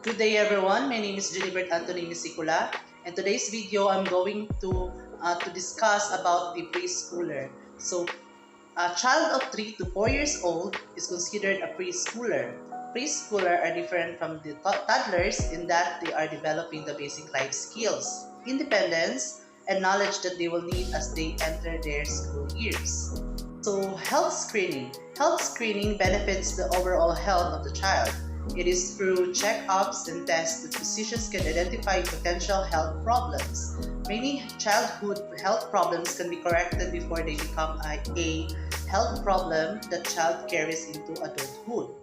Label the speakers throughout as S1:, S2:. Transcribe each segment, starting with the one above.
S1: Good day everyone, my name is Gilbert Anthony Misicula, and today's video I'm going to discuss about the preschooler. So a child of 3 to 4 years old is considered a preschooler. Preschooler are different from the toddlers in that they are developing the basic life skills, independence, and knowledge that they will need as they enter their school years. So health screening. Health screening benefits the overall health of the child. It is through checkups and tests that physicians can identify potential health problems. Many childhood health problems can be corrected before they become a health problem that child carries into adulthood.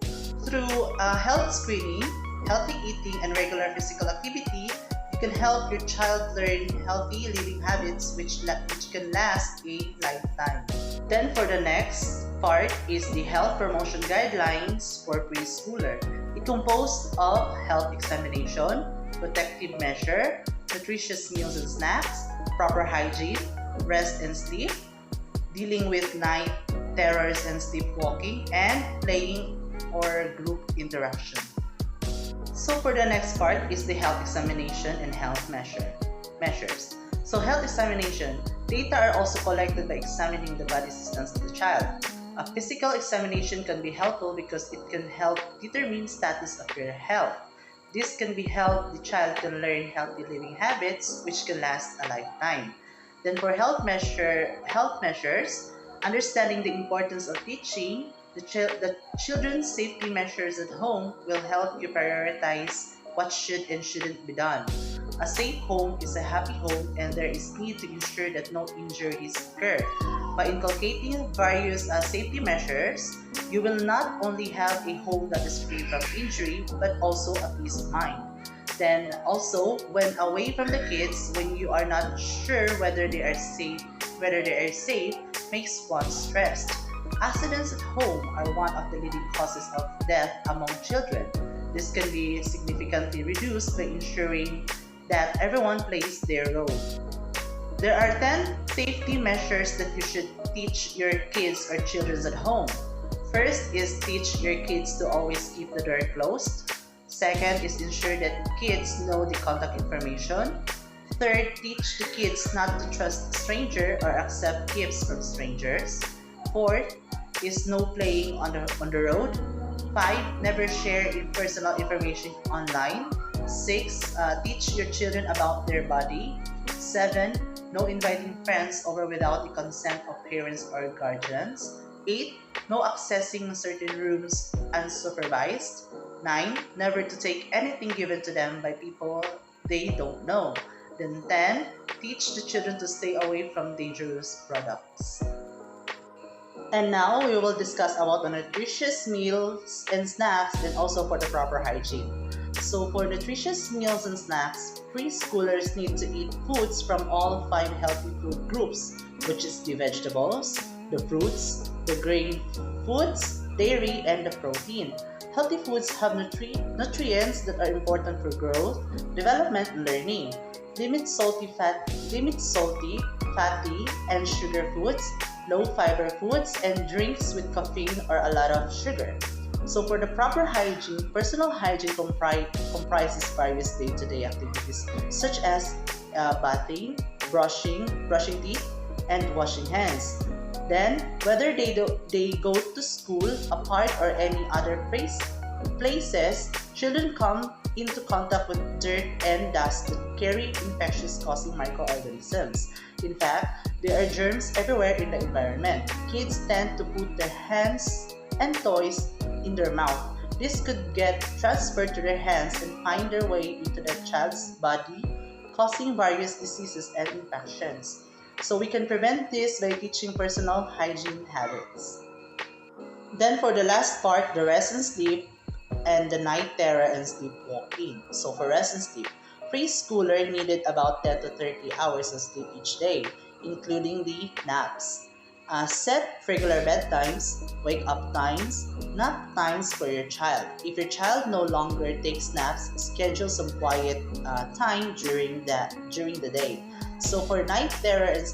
S1: Through health screening, healthy eating, and regular physical activity, you can help your child learn healthy living habits which can last a lifetime. Then for the next part is the health promotion guidelines for preschooler. It composed of health examination, protective measure, nutritious meals and snacks, proper hygiene, rest and sleep, dealing with night terrors and sleepwalking, and playing or group interaction. So for the next part is the health examination and health measures. So health examination, data are also collected by examining the body systems of the child. A physical examination can be helpful because it can help determine status of your health. This can be helped the child can learn healthy living habits which can last a lifetime. Then for health measures, understanding the importance of teaching the children's safety measures at home will help you prioritize what should and shouldn't be done. A safe home is a happy home, and there is need to ensure that no injuries occur. By inculcating various safety measures, you will not only have a home that is free from injury, but also a peace of mind. Then also, when away from the kids, when you are not sure whether they are safe, makes one stressed. Accidents at home are one of the leading causes of death among children. This can be significantly reduced by ensuring that everyone plays their role. There are 10 safety measures that you should teach your kids or children at home. First is teach your kids to always keep the door closed. Second is ensure that kids know the contact information. Third, teach the kids not to trust strangers or accept gifts from strangers. Fourth is no playing on the road. 5. Never share personal information online. 6. Teach your children about their body. 7. No inviting friends over without the consent of parents or guardians. 8. No accessing certain rooms unsupervised. 9. Never to take anything given to them by people they don't know. Then 10. Teach the children to stay away from dangerous products. And now we will discuss about the nutritious meals and snacks and also for the proper hygiene. So for nutritious meals and snacks, preschoolers need to eat foods from all 5 healthy food groups, which is the vegetables, the fruits, the grain foods, dairy, and the protein. Healthy foods have nutrients that are important for growth, development, and learning. Limit salty, fatty, and sugar foods, low fiber foods, and drinks with caffeine or a lot of sugar. So for the proper hygiene, personal hygiene comprises various day-to-day activities such as bathing, brushing teeth, and washing hands. Then, whether they go to school, apart, or any other places, children come into contact with dirt and dust that carry infectious causing microorganisms. In fact, there are germs everywhere in the environment. Kids tend to put their hands and toys in their mouth. This could get transferred to their hands and find their way into the child's body, causing various diseases and infections. So we can prevent this by teaching personal hygiene habits. Then for the last part, the rest and sleep, and the night terror and sleepwalking. So for rest and sleep, preschooler needed about 10 to 30 hours of sleep each day, including the naps. Set regular bedtimes, wake up times, nap times for your child. If your child no longer takes naps, schedule some quiet time during the day. So for night terror and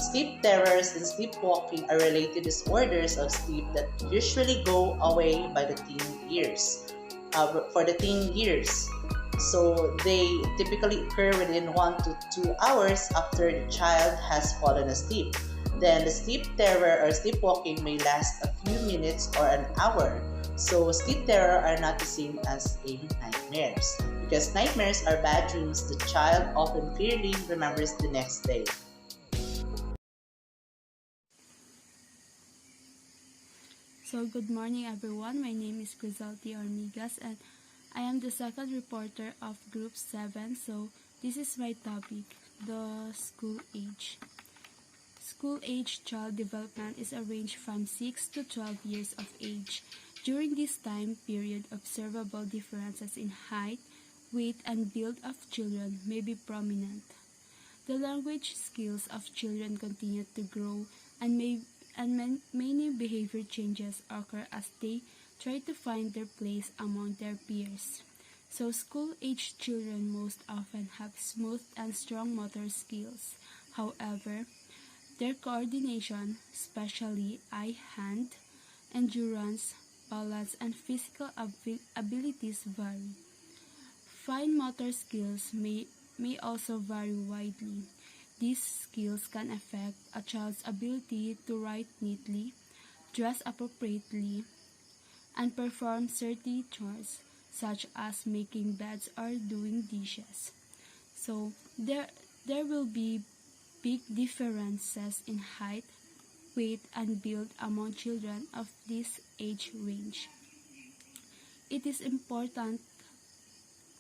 S1: sleep terrors and sleepwalking are related disorders of sleep that usually go away by the teen years. for the teen years. So they typically occur within 1 to 2 hours after the child has fallen asleep. Then the sleep terror or sleepwalking may last a few minutes or an hour. So sleep terror are not the same as a nightmares. Because nightmares are bad dreams the child often clearly remembers the next day.
S2: So good morning everyone, my name is Grizelty Ormigas and I am the second reporter of Group 7. So this is my topic, the school age. School age child development is a range from 6 to 12 years of age. During this time period, observable differences in height, weight, and build of children may be prominent. The language skills of children continue to grow and many behavior changes occur as they try to find their place among their peers. So school-age children most often have smooth and strong motor skills. However, their coordination, especially eye-hand, endurance, balance, and physical abilities vary. Fine motor skills may also vary widely. These skills can affect a child's ability to write neatly, dress appropriately, and perform certain chores such as making beds or doing dishes. So there will be big differences in height, weight, and build among children of this age range. It is important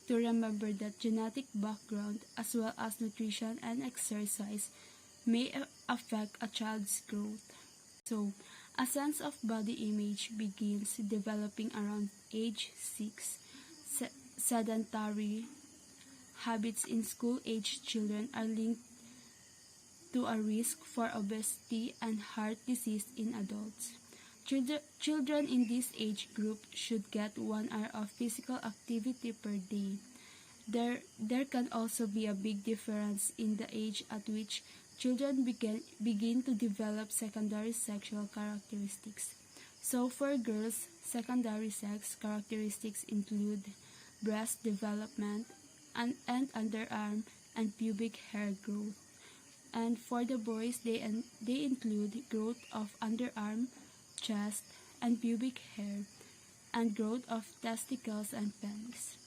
S2: to remember that genetic background as well as nutrition and exercise may affect a child's growth. So, a sense of body image begins developing around age 6. Sedentary habits in school-age children are linked to a risk for obesity and heart disease in adults. Children in this age group should get 1 hour of physical activity per day. There can also be a big difference in the age at which children begin to develop secondary sexual characteristics. So for girls, secondary sex characteristics include breast development and underarm and pubic hair growth. And for the boys, they include growth of underarm, chest, and pubic hair, and growth of testicles and penis.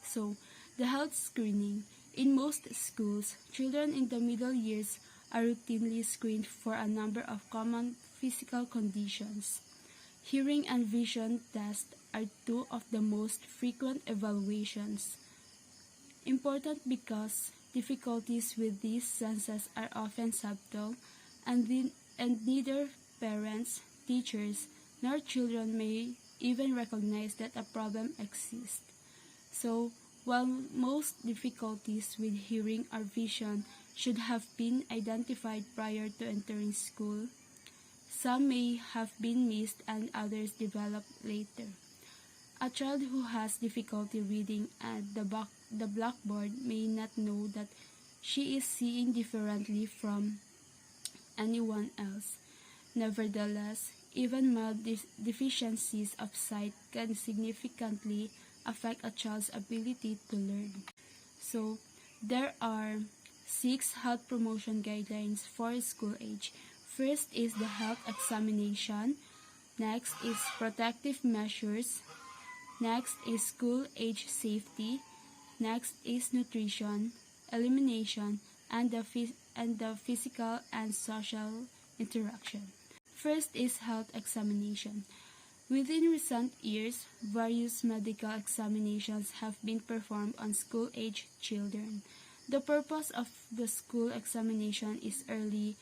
S2: So, the health screening. In most schools, children in the middle years are routinely screened for a number of common physical conditions. Hearing and vision tests are two of the most frequent evaluations. Important because difficulties with these senses are often subtle and neither parents, teachers, nor children may even recognize that a problem exists. So, while most difficulties with hearing or vision should have been identified prior to entering school, some may have been missed and others developed later. A child who has difficulty reading at the blackboard may not know that she is seeing differently from anyone else. Nevertheless, even mild deficiencies of sight can significantly affect a child's ability to learn. So, there are 6 health promotion guidelines for school age. First is the health examination. Next is protective measures. Next is school age safety. Next is nutrition, elimination, and the physical and social interaction. First is health examination. Within recent years, various medical examinations have been performed on school-age children. The purpose of the school examination is early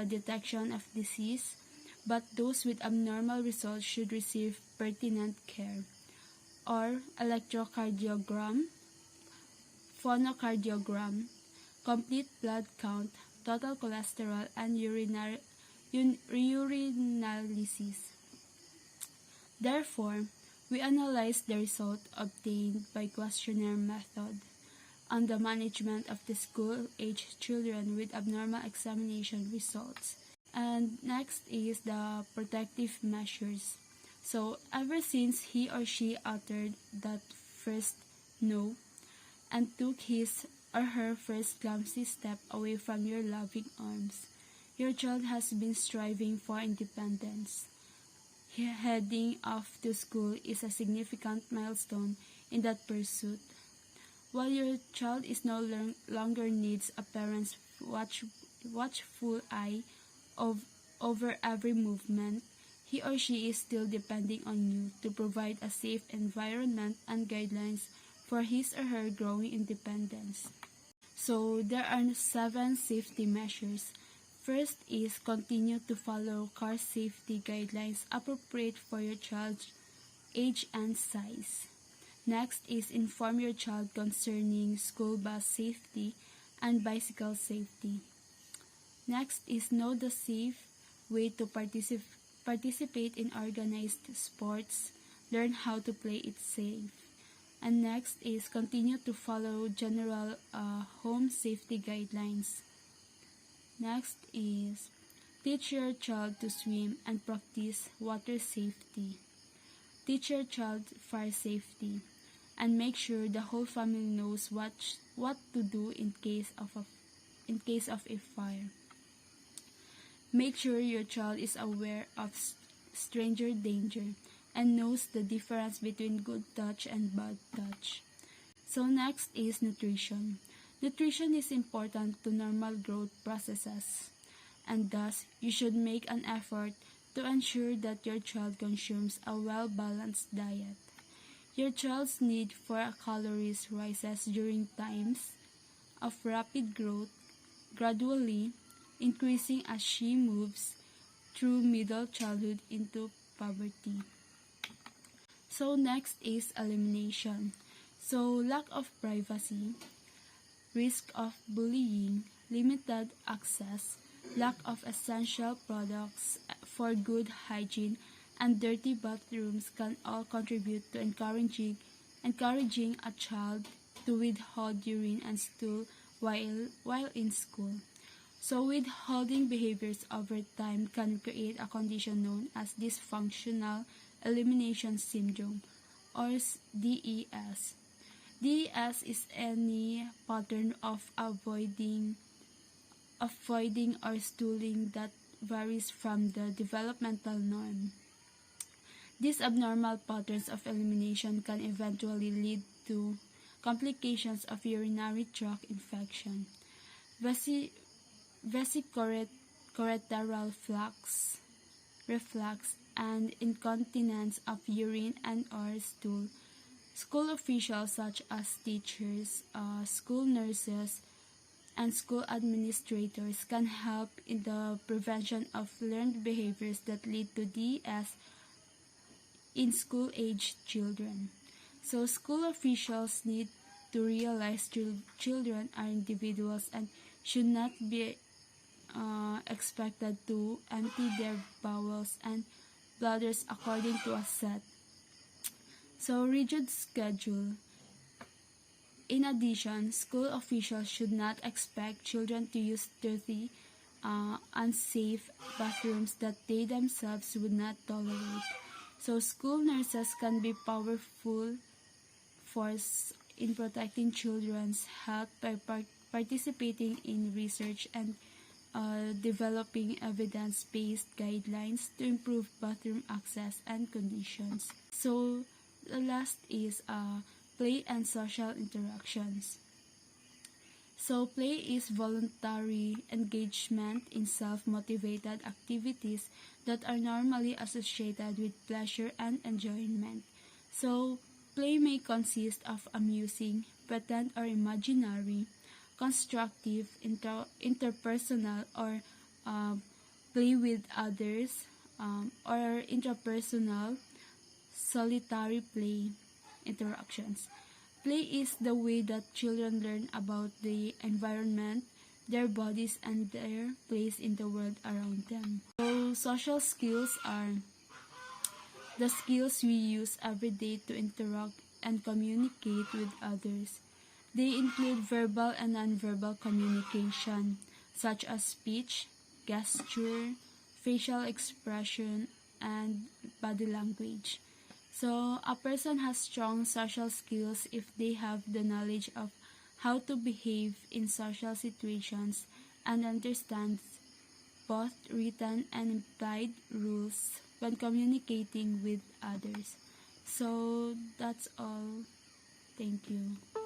S2: detection of disease, but those with abnormal results should receive pertinent care, or electrocardiogram, phonocardiogram, complete blood count, total cholesterol, and urinalysis. Therefore, we analyze the result obtained by questionnaire method on the management of the school-age children with abnormal examination results. And next is the protective measures. So ever since he or she uttered that first no and took his or her first clumsy step away from your loving arms, your child has been striving for independence. Heading off to school is a significant milestone in that pursuit. While your child is no longer needs a parent's watchful eye of, over every movement, he or she is still depending on you to provide a safe environment and guidelines for his or her growing independence. So there are 7 safety measures. First is continue to follow car safety guidelines appropriate for your child's age and size. Next is inform your child concerning school bus safety and bicycle safety. Next is know the safe way to participate in organized sports, learn how to play it safe. And next is continue to follow general home safety guidelines. Next is teach your child to swim and practice water safety. Teach your child fire safety and make sure the whole family knows what to do in case of a fire. Make sure your child is aware of stranger danger and knows the difference between good touch and bad touch. So next is nutrition. Nutrition is important to normal growth processes, and thus you should make an effort to ensure that your child consumes a well-balanced diet. Your child's need for calories rises during times of rapid growth, gradually increasing as she moves through middle childhood into puberty. So next is elimination. So lack of privacy, risk of bullying, limited access, lack of essential products for good hygiene, and dirty bathrooms can all contribute to encouraging a child to withhold urine and stool while in school. So withholding behaviors over time can create a condition known as dysfunctional elimination syndrome, or DES. DES is any pattern of avoiding or stooling that varies from the developmental norm. These abnormal patterns of elimination can eventually lead to complications of urinary tract infection, vesicoureteral reflux, and incontinence of urine and or stool. School officials such as teachers, school nurses, and school administrators can help in the prevention of learned behaviors that lead to DES in school-aged children. So school officials need to realize children are individuals and should not be expected to empty their bowels and bladders according to a set. So rigid schedule. In addition, school officials should not expect children to use dirty, unsafe bathrooms that they themselves would not tolerate. So school nurses can be powerful force in protecting children's health by participating in research and developing evidence-based guidelines to improve bathroom access and conditions. So the last is play and social interactions. So play is voluntary engagement in self-motivated activities that are normally associated with pleasure and enjoyment. So play may consist of amusing, pretend or imaginary, constructive, interpersonal or play with others, or intrapersonal, solitary play interactions. Play is the way that children learn about the environment, their bodies, and their place in the world around them. So social skills are the skills we use every day to interact and communicate with others. They include verbal and nonverbal communication, such as speech, gesture, facial expression, and body language. So, a person has strong social skills if they have the knowledge of how to behave in social situations and understands both written and implied rules when communicating with others. So, that's all. Thank you.